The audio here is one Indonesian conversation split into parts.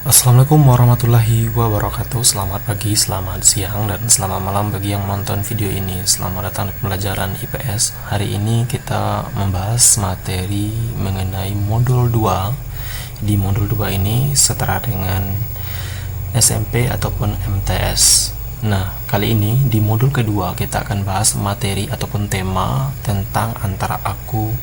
Assalamualaikum warahmatullahi wabarakatuh. Selamat pagi, selamat siang, dan selamat malam bagi yang menonton video ini. Selamat datang di pembelajaran IPS. Hari ini kita membahas materi mengenai modul 2. Di modul 2 ini setara dengan SMP ataupun MTS. Nah, kali ini di modul kedua kita akan bahas materi ataupun tema tentang antara aku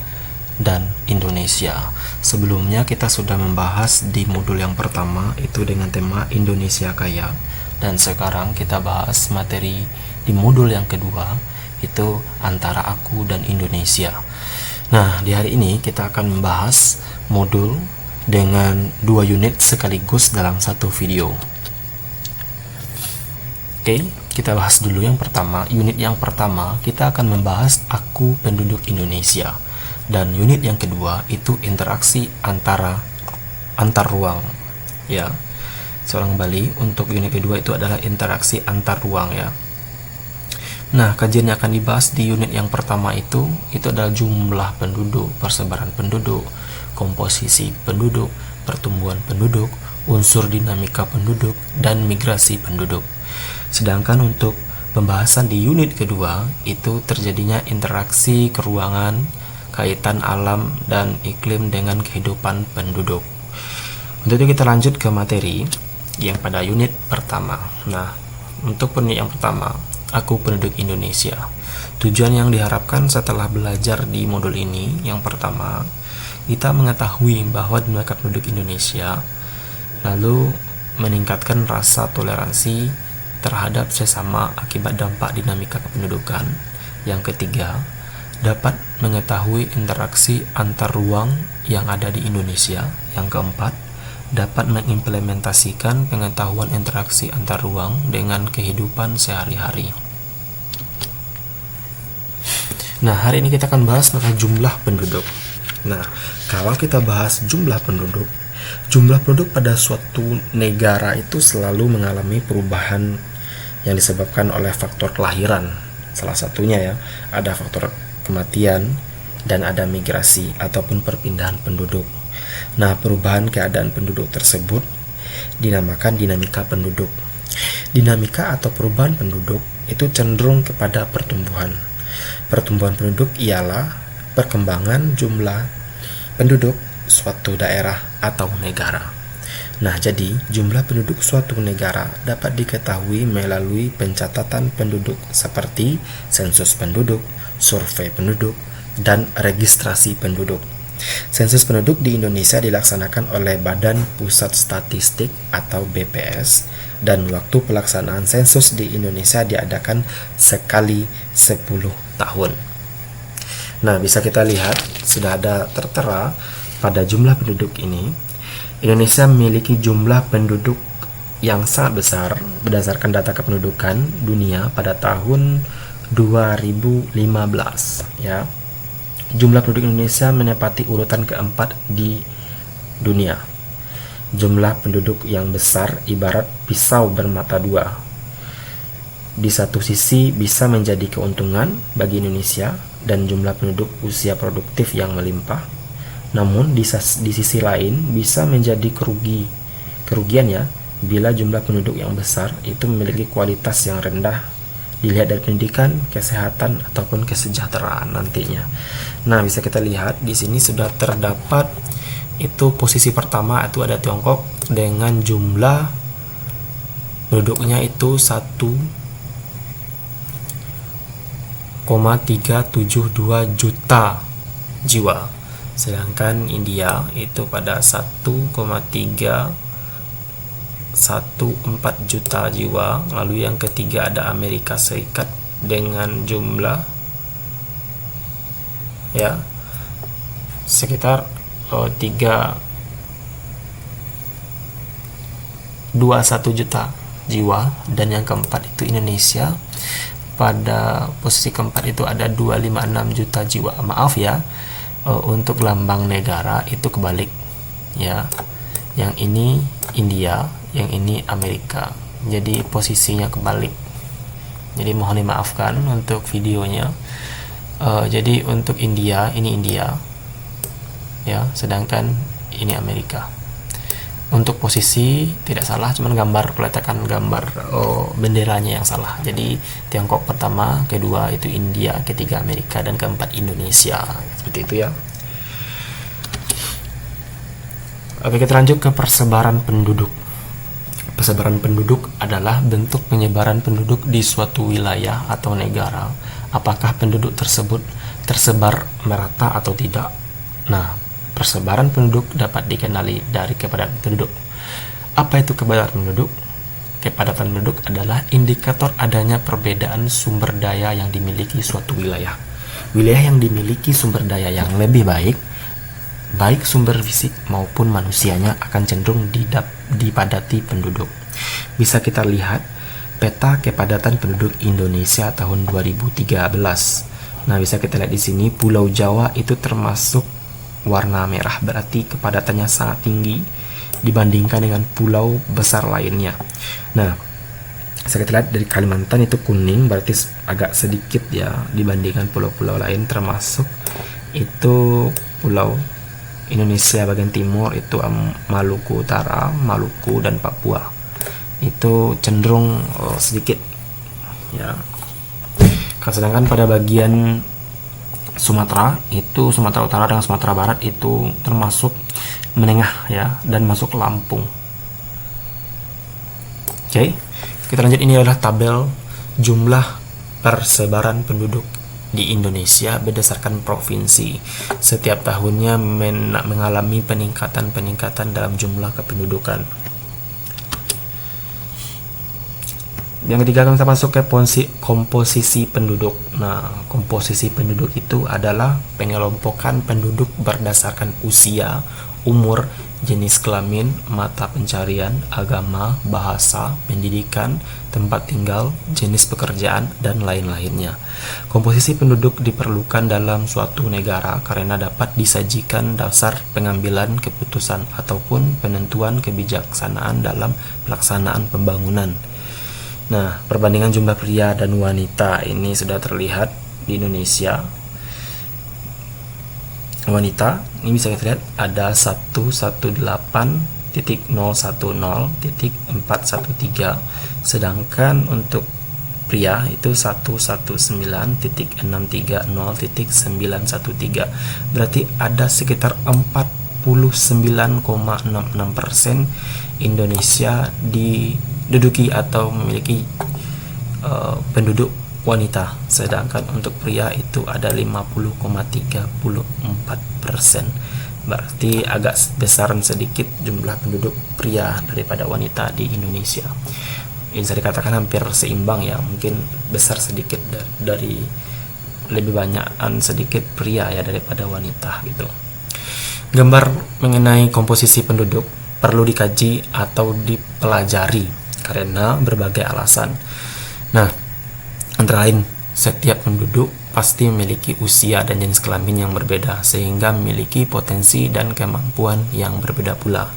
dan Indonesia. Sebelumnya kita sudah membahas di modul yang pertama itu dengan tema Indonesia Kaya, dan sekarang kita bahas materi di modul yang kedua itu antara aku dan Indonesia. Nah, di hari ini kita akan membahas modul dengan 2 unit sekaligus dalam satu video. Oke, kita bahas dulu yang pertama. Unit yang pertama kita akan membahas aku penduduk Indonesia. Dan unit yang kedua itu interaksi antar ruang, ya. Seorang kembali untuk unit kedua itu adalah interaksi antar ruang, ya. Nah, kajian yang akan dibahas di unit yang pertama itu adalah jumlah penduduk, persebaran penduduk, komposisi penduduk, pertumbuhan penduduk, unsur dinamika penduduk, dan migrasi penduduk. Sedangkan untuk pembahasan di unit kedua itu terjadinya interaksi keruangan, kaitan alam dan iklim dengan kehidupan penduduk. Untuk itu kita lanjut ke materi yang pada unit pertama. Nah, untuk unit yang pertama, aku penduduk Indonesia. Tujuan yang diharapkan setelah belajar di modul ini, yang pertama, kita mengetahui bahwa dinamika penduduk Indonesia, lalu meningkatkan rasa toleransi terhadap sesama akibat dampak dinamika kependudukan. Yang ketiga, dapat mengetahui interaksi antar ruang yang ada di Indonesia. Yang keempat, dapat mengimplementasikan pengetahuan interaksi antar ruang dengan kehidupan sehari-hari. Nah, hari ini kita akan bahas tentang jumlah penduduk. Nah, kalau kita bahas jumlah penduduk pada suatu negara itu selalu mengalami perubahan yang disebabkan oleh faktor kelahiran. Salah satunya, ya, ada faktor kematian, dan ada migrasi ataupun perpindahan penduduk. Nah, perubahan keadaan penduduk tersebut dinamakan dinamika penduduk. Dinamika atau perubahan penduduk itu cenderung kepada pertumbuhan. Pertumbuhan penduduk ialah perkembangan jumlah penduduk suatu daerah atau negara. Nah, jadi jumlah penduduk suatu negara dapat diketahui melalui pencatatan penduduk seperti sensus penduduk, survei penduduk, dan registrasi penduduk. Sensus penduduk di Indonesia dilaksanakan oleh Badan Pusat Statistik atau BPS, dan waktu pelaksanaan sensus di Indonesia diadakan sekali 10 tahun. Nah, bisa kita lihat sudah ada tertera pada jumlah penduduk ini. Indonesia memiliki jumlah penduduk yang sangat besar berdasarkan data kependudukan dunia pada tahun 2015, ya. Jumlah penduduk Indonesia menempati urutan keempat di dunia. Jumlah penduduk yang besar ibarat pisau bermata dua. Di satu sisi bisa menjadi keuntungan bagi Indonesia dan jumlah penduduk usia produktif yang melimpah. Namun di sisi lain bisa menjadi kerugian, ya, bila jumlah penduduk yang besar itu memiliki kualitas yang rendah dilihat dari pendidikan, kesehatan, ataupun kesejahteraan nantinya. Nah, bisa kita lihat di sini sudah terdapat itu posisi pertama itu ada Tiongkok dengan jumlah penduduknya itu 1,372 juta jiwa. Sedangkan India itu pada 1,314 juta jiwa. Lalu yang ketiga ada Amerika Serikat dengan jumlah, ya, sekitar 321 juta jiwa. Dan yang keempat itu Indonesia, pada posisi keempat itu ada 256 juta jiwa. Maaf, ya, untuk lambang negara itu kebalik, ya. Yang ini India, yang ini Amerika. Jadi posisinya kebalik. Jadi mohon dimaafkan untuk videonya. Jadi untuk India, ini India, ya, sedangkan ini Amerika. Untuk posisi tidak salah, cuman gambar peletakan gambar benderanya yang salah. Jadi Tiongkok pertama, kedua itu India, ketiga Amerika, dan keempat Indonesia. Seperti itu ya. Oke, kita lanjut ke persebaran penduduk. Persebaran penduduk adalah bentuk penyebaran penduduk di suatu wilayah atau negara. Apakah penduduk tersebut tersebar merata atau tidak? Nah, persebaran penduduk dapat dikenali dari kepadatan penduduk. Apa itu kepadatan penduduk? Kepadatan penduduk adalah indikator adanya perbedaan sumber daya yang dimiliki suatu wilayah. Wilayah yang dimiliki sumber daya yang lebih baik, baik sumber fisik maupun manusianya, akan cenderung dipadati penduduk. Bisa kita lihat peta kepadatan penduduk Indonesia tahun 2013. Nah, bisa kita lihat di sini Pulau Jawa itu termasuk warna merah, berarti kepadatannya sangat tinggi dibandingkan dengan pulau besar lainnya. Nah, bisa kita lihat dari Kalimantan itu kuning, berarti agak sedikit ya dibandingkan pulau-pulau lain, termasuk itu pulau Indonesia bagian timur itu Maluku Utara, Maluku, dan Papua. Itu cenderung sedikit ya. Sedangkan pada bagian Sumatera itu, Sumatera Utara dengan Sumatera Barat itu termasuk menengah ya, dan masuk Lampung. Oke, kita lanjut. Ini adalah tabel jumlah persebaran penduduk di Indonesia berdasarkan provinsi. Setiap tahunnya mengalami peningkatan dalam jumlah kependudukan. Yang ketiga, kita masuk ke komposisi penduduk. Nah, komposisi penduduk itu adalah pengelompokan penduduk berdasarkan usia, umur, jenis kelamin, mata pencarian, agama, bahasa, pendidikan, tempat tinggal, jenis pekerjaan, dan lain-lainnya. Komposisi penduduk diperlukan dalam suatu negara karena dapat disajikan dasar pengambilan keputusan ataupun penentuan kebijaksanaan dalam pelaksanaan pembangunan. Nah, perbandingan jumlah pria dan wanita ini sudah terlihat di Indonesia. Wanita ini bisa kita lihat ada 118.010.413, sedangkan untuk pria itu 119.630.913. Berarti ada sekitar 49,66% Indonesia diduduki atau memiliki penduduk wanita, sedangkan untuk pria itu ada 50,34%. Berarti agak besaran sedikit jumlah penduduk pria daripada wanita di Indonesia. Ini bisa dikatakan hampir seimbang ya, mungkin besar sedikit dari lebih banyakan sedikit pria ya daripada wanita gitu. Gambar mengenai komposisi penduduk perlu dikaji atau dipelajari karena berbagai alasan. Nah, antara lain, setiap penduduk pasti memiliki usia dan jenis kelamin yang berbeda, sehingga memiliki potensi dan kemampuan yang berbeda pula.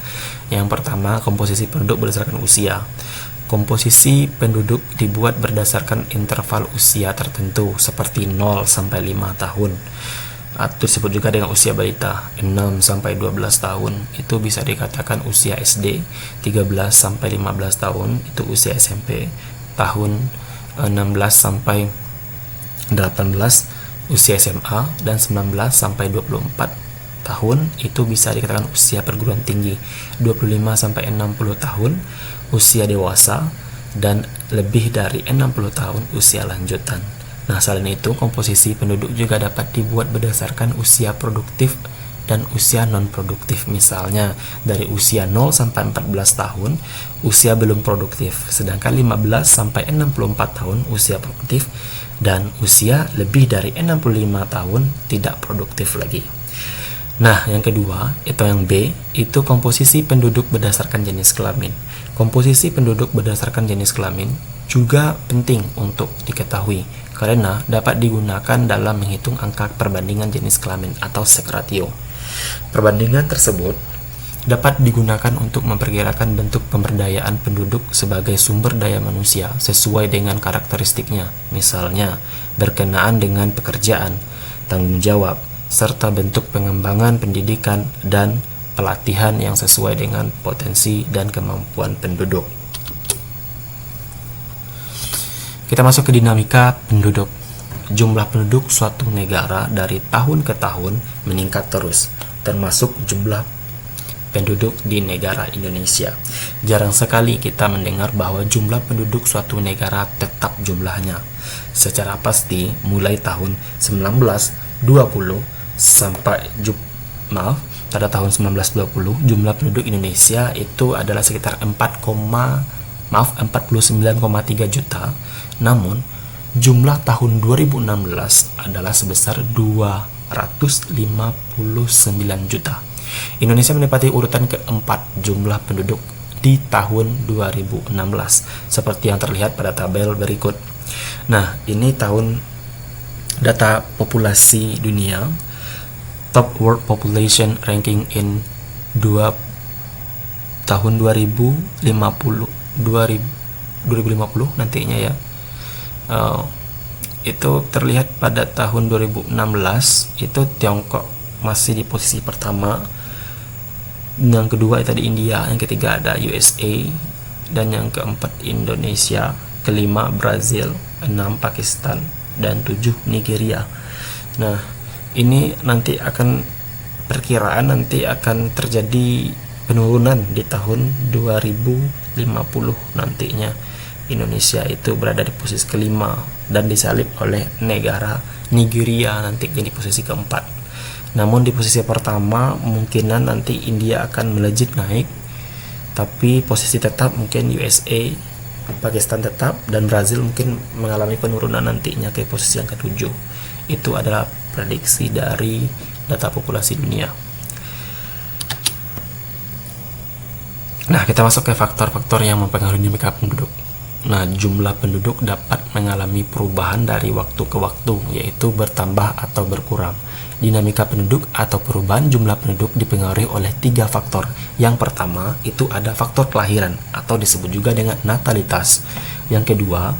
Yang pertama, komposisi penduduk berdasarkan usia. Komposisi penduduk dibuat berdasarkan interval usia tertentu, seperti 0 sampai 5 tahun. Atau disebut juga dengan usia balita. 6 sampai 12 tahun itu bisa dikatakan usia SD, 13 sampai 15 tahun itu usia SMP, tahun 16 sampai 18 usia SMA, dan 19 sampai 24 tahun itu bisa dikatakan usia perguruan tinggi. 25 sampai 60 tahun usia dewasa, dan lebih dari 60 tahun usia lanjutan. Nah, selain itu, komposisi penduduk juga dapat dibuat berdasarkan usia produktif dan usia non-produktif. Misalnya, dari usia 0 sampai 14 tahun, usia belum produktif, sedangkan 15 sampai 64 tahun usia produktif, dan usia lebih dari 65 tahun tidak produktif lagi. Nah, yang kedua, itu yang B, itu komposisi penduduk berdasarkan jenis kelamin. Komposisi penduduk berdasarkan jenis kelamin juga penting untuk diketahui karena dapat digunakan dalam menghitung angka perbandingan jenis kelamin atau sex ratio. Perbandingan tersebut dapat digunakan untuk memperkirakan bentuk pemberdayaan penduduk sebagai sumber daya manusia sesuai dengan karakteristiknya, misalnya berkenaan dengan pekerjaan, tanggung jawab, serta bentuk pengembangan pendidikan dan pelatihan yang sesuai dengan potensi dan kemampuan penduduk. Kita masuk ke dinamika penduduk. Jumlah penduduk suatu negara dari tahun ke tahun meningkat terus, termasuk jumlah penduduk di negara Indonesia. Jarang sekali kita mendengar bahwa jumlah penduduk suatu negara tetap jumlahnya. Secara pasti, mulai tahun 1920 sampai pada tahun 1920 jumlah penduduk Indonesia itu adalah sekitar 49,3 juta. Namun, jumlah tahun 2016 adalah sebesar 259 juta. Indonesia menempati urutan keempat jumlah penduduk di tahun 2016 seperti yang terlihat pada tabel berikut. Nah, ini data populasi dunia, Top World Population Ranking in tahun 2050 nantinya ya. Itu terlihat pada tahun 2016 itu Tiongkok masih di posisi pertama, yang kedua itu ada India, yang ketiga ada USA, dan yang keempat Indonesia, kelima Brazil, 6 Pakistan, dan 7 Nigeria. Nah, ini nanti perkiraan nanti akan terjadi penurunan di tahun 2050 nantinya. Indonesia itu berada di posisi kelima dan disalip oleh negara Nigeria nanti di posisi keempat. Namun di posisi pertama kemungkinan nanti India akan melejit naik, tapi posisi tetap mungkin USA, Pakistan tetap, dan Brazil mungkin mengalami penurunan nantinya ke posisi yang ke-7. Itu adalah prediksi dari data populasi dunia. Nah, kita masuk ke faktor-faktor yang mempengaruhi dinamika penduduk. Nah, jumlah penduduk dapat mengalami perubahan dari waktu ke waktu, yaitu bertambah atau berkurang. Dinamika penduduk atau perubahan jumlah penduduk dipengaruhi oleh 3 faktor. Yang pertama itu ada faktor kelahiran atau disebut juga dengan natalitas. Yang kedua,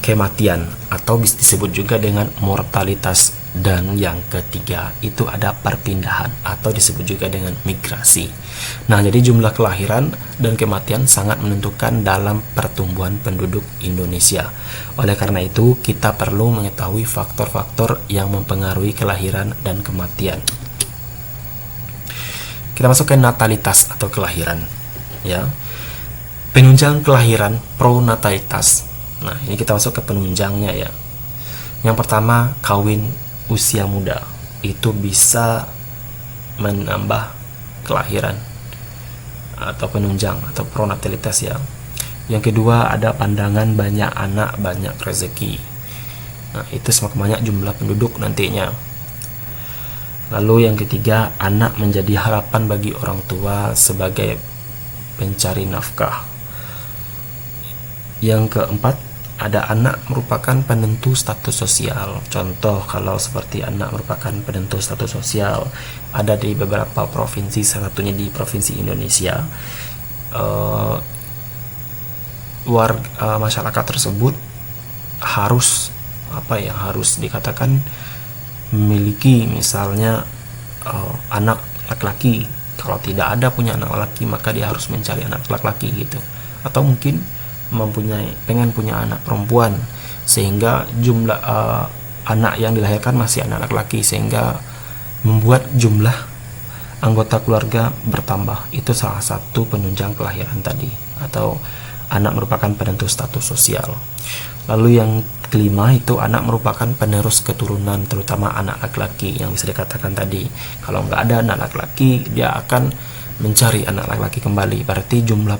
kematian atau disebut juga dengan mortalitas. Dan yang ketiga itu ada perpindahan atau disebut juga dengan migrasi. Nah, jadi jumlah kelahiran dan kematian sangat menentukan dalam pertumbuhan penduduk Indonesia. Oleh karena itu, kita perlu mengetahui faktor-faktor yang mempengaruhi kelahiran dan kematian. Kita masuk ke natalitas atau kelahiran, ya. Penunjang kelahiran pronatalitas. Nah, ini kita masuk ke penunjangnya ya. Yang pertama, kawin usia muda itu bisa menambah kelahiran atau penunjang atau pronatalitas ya. Yang kedua ada pandangan banyak anak banyak rezeki. Nah, itu semakin banyak jumlah penduduk nantinya. Lalu yang ketiga, anak menjadi harapan bagi orang tua sebagai pencari nafkah. Yang keempat, ada anak merupakan penentu status sosial. Contoh kalau seperti anak merupakan penentu status sosial ada di beberapa provinsi, salah satunya di provinsi Indonesia. Masyarakat tersebut harus harus dikatakan memiliki misalnya anak laki-laki. Kalau tidak ada punya anak laki, maka dia harus mencari anak laki-laki gitu. Atau mungkin pengen punya anak perempuan, sehingga jumlah anak yang dilahirkan masih anak laki-laki, sehingga membuat jumlah anggota keluarga bertambah. Itu salah satu penunjang kelahiran tadi, atau anak merupakan penentu status sosial. Lalu yang kelima itu anak merupakan penerus keturunan, terutama anak laki-laki, yang bisa dikatakan tadi kalau nggak ada anak laki-laki dia akan mencari anak laki-laki kembali. Berarti jumlah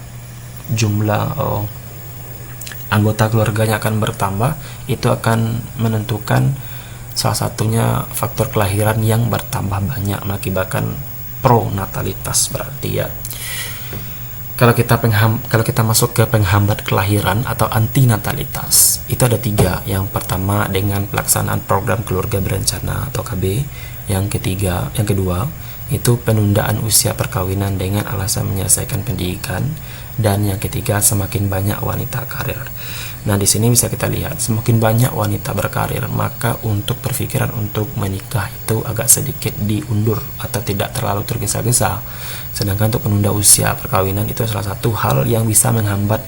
anggota keluarganya akan bertambah. Itu akan menentukan salah satunya faktor kelahiran yang bertambah banyak, mengakibatkan pronatalitas berarti ya. Kalau kita masuk ke penghambat kelahiran atau antinatalitas, itu ada 3. Yang pertama dengan pelaksanaan program keluarga berencana atau KB. Yang kedua itu penundaan usia perkawinan dengan alasan menyelesaikan pendidikan, dan yang ketiga semakin banyak wanita karir. Nah, di sini bisa kita lihat semakin banyak wanita berkarir, maka untuk berpikiran untuk menikah itu agak sedikit diundur atau tidak terlalu tergesa-gesa. Sedangkan untuk penunda usia perkawinan itu salah satu hal yang bisa menghambat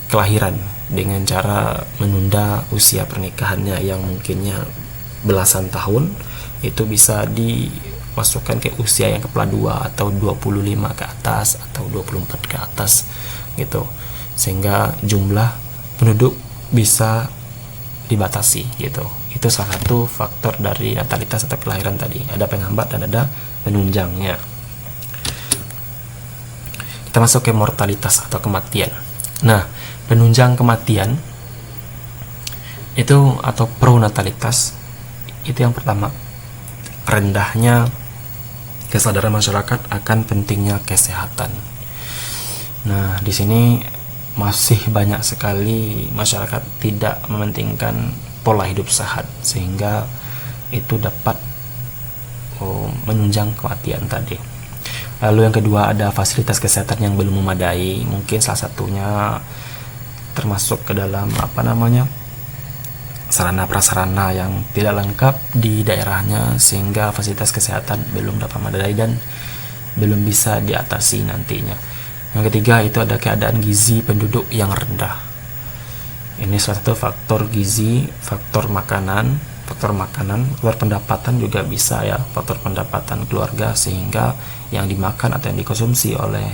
kelahiran dengan cara menunda usia pernikahannya yang mungkinnya belasan tahun, itu bisa dimasukkan ke usia yang kepala 2 atau 25 ke atas atau 24 ke atas gitu, sehingga jumlah penduduk bisa dibatasi gitu. Itu salah satu faktor dari natalitas atau kelahiran tadi, ada penghambat dan ada penunjangnya. Kita masuk ke mortalitas atau kematian. Nah, penunjang kematian itu atau pronatalitas itu yang pertama, rendahnya kesadaran masyarakat akan pentingnya kesehatan. Nah, di sini masih banyak sekali masyarakat tidak mementingkan pola hidup sehat, sehingga itu dapat menunjang kematian tadi. Lalu yang kedua, ada fasilitas kesehatan yang belum memadai. Mungkin salah satunya termasuk ke dalam sarana prasarana yang tidak lengkap di daerahnya, sehingga fasilitas kesehatan belum dapat memadai dan belum bisa diatasi nantinya. Yang ketiga, itu ada keadaan gizi penduduk yang rendah. Ini salah satu faktor gizi, faktor makanan, faktor pendapatan juga bisa ya, faktor pendapatan keluarga, sehingga yang dimakan atau yang dikonsumsi oleh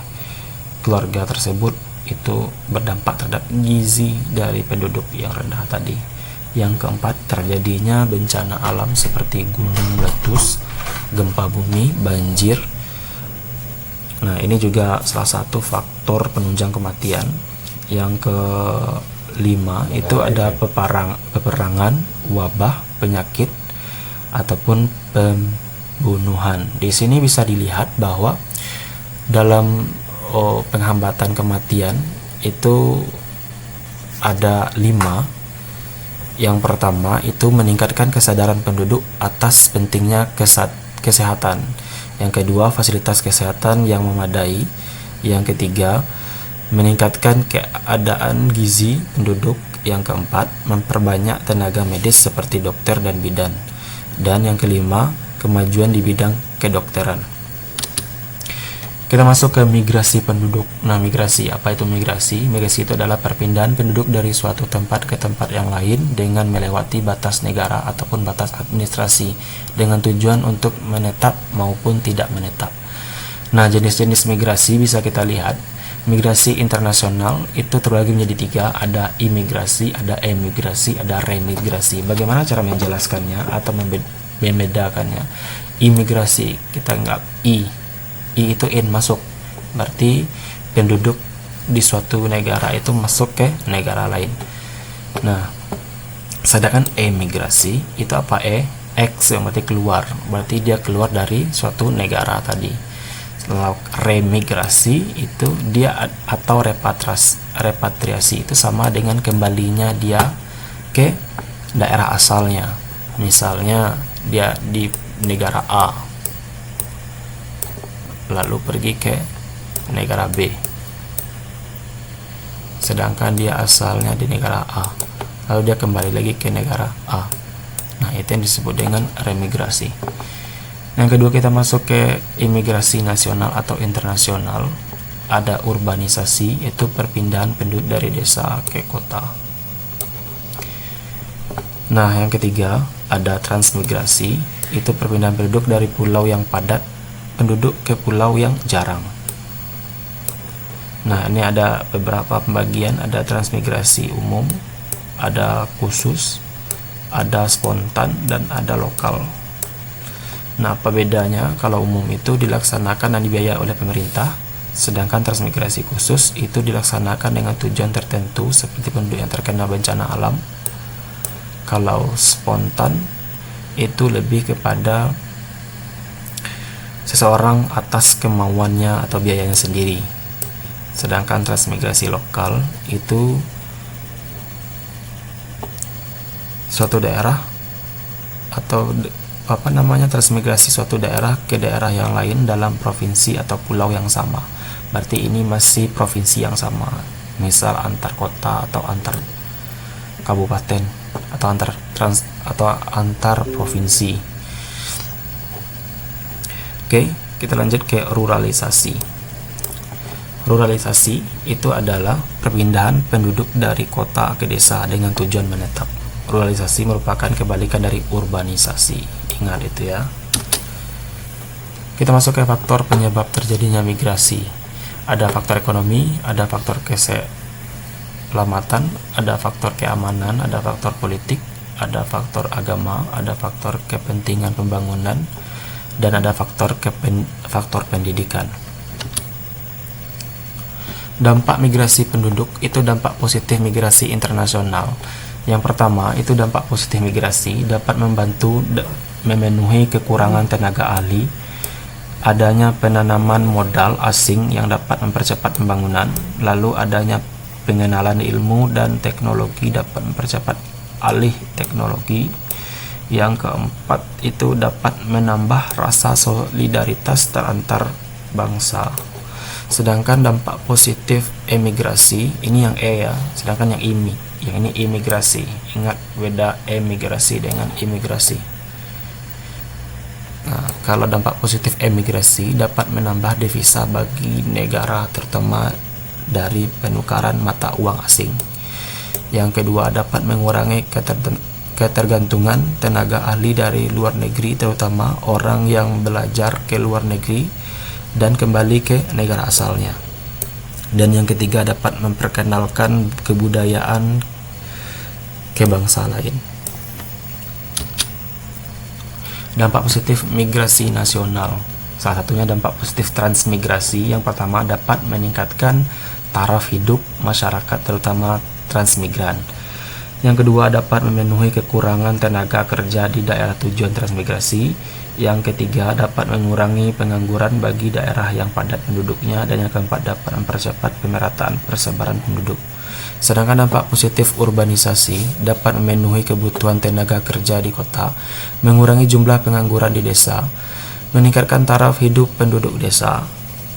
keluarga tersebut itu berdampak terhadap gizi dari penduduk yang rendah tadi. Yang keempat, terjadinya bencana alam seperti gunung meletus, gempa bumi, banjir. Nah, ini juga salah satu faktor penunjang kematian. Yang kelima, itu ada peperangan, wabah, penyakit, ataupun pembunuhan. Di sini bisa dilihat bahwa dalam penghambatan kematian itu ada 5. Yang pertama, itu meningkatkan kesadaran penduduk atas pentingnya kesehatan. Yang kedua, fasilitas kesehatan yang memadai. Yang ketiga, meningkatkan keadaan gizi penduduk. Yang keempat, memperbanyak tenaga medis seperti dokter dan bidan. Dan yang kelima, kemajuan di bidang kedokteran. Kita masuk ke migrasi penduduk. Nah, migrasi, apa itu migrasi? Migrasi itu adalah perpindahan penduduk dari suatu tempat ke tempat yang lain dengan melewati batas negara ataupun batas administrasi dengan tujuan untuk menetap maupun tidak menetap. Nah, jenis-jenis migrasi bisa kita lihat. Migrasi internasional itu terbagi menjadi 3, ada imigrasi, ada emigrasi, ada remigrasi. Bagaimana cara menjelaskannya atau membedakannya? Imigrasi, kita anggap I itu in, masuk, berarti penduduk di suatu negara itu masuk ke negara lain. Nah, sedangkan emigrasi itu apa? X yang berarti keluar, berarti dia keluar dari suatu negara tadi. Lalu remigrasi itu dia atau repatriasi itu sama dengan kembalinya dia ke daerah asalnya. Misalnya dia di negara A lalu pergi ke negara B, sedangkan dia asalnya di negara A, lalu dia kembali lagi ke negara A. Nah, itu yang disebut dengan remigrasi. Yang kedua, kita masuk ke imigrasi nasional atau internasional. Ada urbanisasi, itu perpindahan penduduk dari desa ke kota. Nah, yang ketiga, ada transmigrasi, itu perpindahan penduduk dari pulau yang padat penduduk ke pulau yang jarang. Nah, ini ada beberapa pembagian, ada transmigrasi umum, ada khusus, ada spontan, dan ada lokal. Nah, apa bedanya? Kalau umum itu dilaksanakan dan dibiayai oleh pemerintah, sedangkan transmigrasi khusus itu dilaksanakan dengan tujuan tertentu seperti penduduk yang terkena bencana alam. Kalau spontan itu lebih kepada seseorang atas kemauannya atau biayanya sendiri. Sedangkan transmigrasi lokal itu suatu daerah atau transmigrasi suatu daerah ke daerah yang lain dalam provinsi atau pulau yang sama. Berarti ini masih provinsi yang sama, misal antar kota atau antar kabupaten atau antar provinsi. Oke, kita lanjut ke ruralisasi. Ruralisasi itu adalah perpindahan penduduk dari kota ke desa dengan tujuan menetap. Ruralisasi merupakan kebalikan dari urbanisasi. Ingat itu ya. Kita masuk ke faktor penyebab terjadinya migrasi. Ada faktor ekonomi, ada faktor keselamatan, ada faktor keamanan, ada faktor politik, ada faktor agama, ada faktor kepentingan pembangunan, dan ada faktor pendidikan. Dampak migrasi penduduk itu dampak positif migrasi internasional. Yang pertama itu dampak positif migrasi dapat membantu memenuhi kekurangan tenaga ahli, adanya penanaman modal asing yang dapat mempercepat pembangunan, lalu adanya pengenalan ilmu dan teknologi dapat mempercepat alih teknologi. Yang keempat itu dapat menambah rasa solidaritas terantar bangsa. Sedangkan dampak positif emigrasi ini yang E ya, sedangkan yang ini imigrasi. Ingat beda emigrasi dengan imigrasi. Nah, kalau dampak positif emigrasi dapat menambah devisa bagi negara, terutama dari penukaran mata uang asing. Yang kedua dapat mengurangi ketergantungan tenaga ahli dari luar negeri, terutama orang yang belajar ke luar negeri dan kembali ke negara asalnya. Dan yang ketiga dapat memperkenalkan kebudayaan ke bangsa lain. Dampak positif migrasi nasional. Salah satunya dampak positif transmigrasi. Yang pertama dapat meningkatkan taraf hidup masyarakat, terutama transmigran. Yang kedua dapat memenuhi kekurangan tenaga kerja di daerah tujuan transmigrasi. Yang ketiga dapat mengurangi pengangguran bagi daerah yang padat penduduknya. Dan yang keempat dapat mempercepat pemerataan persebaran penduduk. Sedangkan dampak positif urbanisasi dapat memenuhi kebutuhan tenaga kerja di kota, mengurangi jumlah pengangguran di desa, meningkatkan taraf hidup penduduk desa,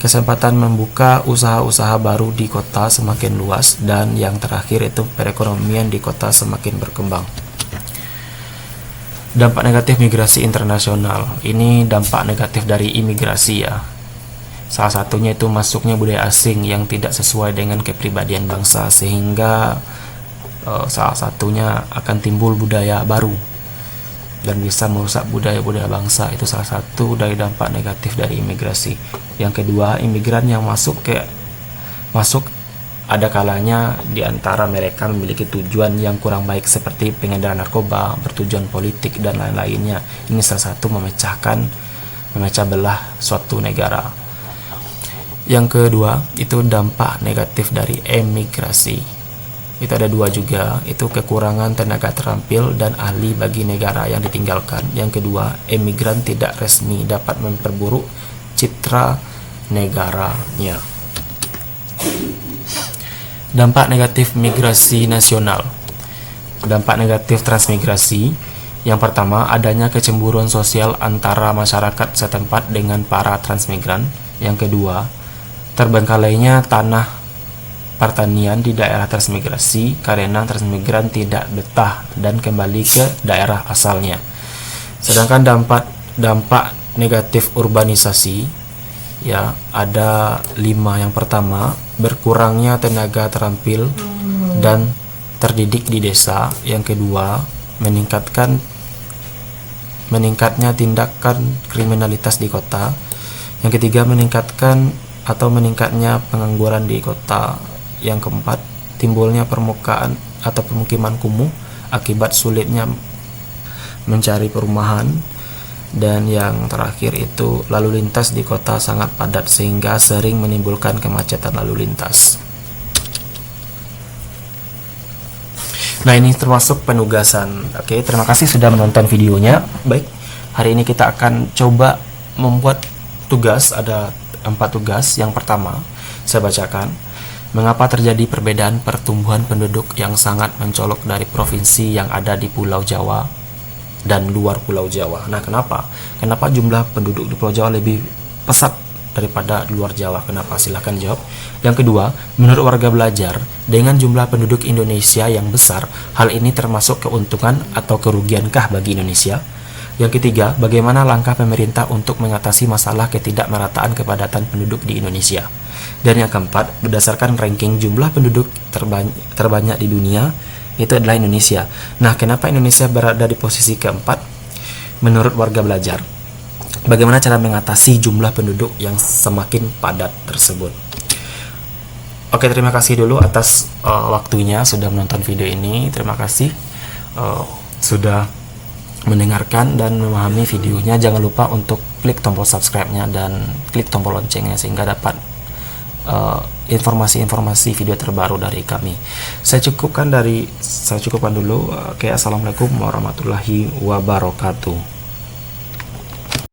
kesempatan membuka usaha-usaha baru di kota semakin luas, dan yang terakhir itu perekonomian di kota semakin berkembang. Dampak negatif migrasi internasional. Ini dampak negatif dari imigrasi ya. Salah satunya itu masuknya budaya asing yang tidak sesuai dengan kepribadian bangsa, sehingga salah satunya akan timbul budaya baru dan bisa merusak budaya-budaya bangsa. Itu salah satu dari dampak negatif dari imigrasi. Yang kedua, imigran yang masuk ada kalanya di antara mereka memiliki tujuan yang kurang baik seperti pengedaran narkoba, bertujuan politik dan lain-lainnya. Ini salah satu memecah belah suatu negara. Yang kedua, itu dampak negatif dari emigrasi. Itu ada dua juga, itu kekurangan tenaga terampil dan ahli bagi negara yang ditinggalkan. Yang kedua, emigran tidak resmi dapat memperburuk citra negaranya. Dampak negatif migrasi nasional. Dampak negatif transmigrasi. Yang pertama, adanya kecemburuan sosial antara masyarakat setempat dengan para transmigran. Yang kedua, terbengkalainya tanah pertanian di daerah transmigrasi karena transmigran tidak betah dan kembali ke daerah asalnya. Sedangkan dampak negatif urbanisasi ya ada 5. Yang pertama, berkurangnya tenaga terampil dan terdidik di desa. Yang kedua, meningkatnya tindakan kriminalitas di kota. Yang ketiga, meningkatnya pengangguran di kota. Yang keempat, timbulnya permukaan atau permukiman kumuh akibat sulitnya mencari perumahan. Dan yang terakhir itu lalu lintas di kota sangat padat sehingga sering menimbulkan kemacetan lalu lintas. Nah, ini termasuk penugasan. Oke, terima kasih sudah menonton videonya. Baik, hari ini kita akan coba membuat tugas. Ada 4 tugas. Yang pertama, saya bacakan. Mengapa terjadi perbedaan pertumbuhan penduduk yang sangat mencolok dari provinsi yang ada di Pulau Jawa? dan luar Pulau Jawa. Nah, kenapa? Kenapa jumlah penduduk di Pulau Jawa lebih pesat daripada di luar Jawa? Kenapa? Silahkan jawab. Yang kedua, menurut warga belajar, dengan jumlah penduduk Indonesia yang besar, hal ini termasuk keuntungan atau kerugiankah bagi Indonesia? Yang ketiga, bagaimana langkah pemerintah untuk mengatasi masalah ketidakmerataan kepadatan penduduk di Indonesia? Dan yang keempat, berdasarkan ranking jumlah penduduk terbanyak di dunia, itu adalah Indonesia. Nah, kenapa Indonesia berada di posisi keempat menurut warga belajar? Bagaimana cara mengatasi jumlah penduduk yang semakin padat tersebut? Oke, terima kasih dulu atas waktunya sudah menonton video ini. Terima kasih sudah mendengarkan dan memahami videonya. Jangan lupa untuk klik tombol subscribe-nya dan klik tombol loncengnya sehingga dapat informasi-informasi video terbaru dari kami. Saya cukupkan dulu. Assalamualaikum warahmatullahi wabarakatuh.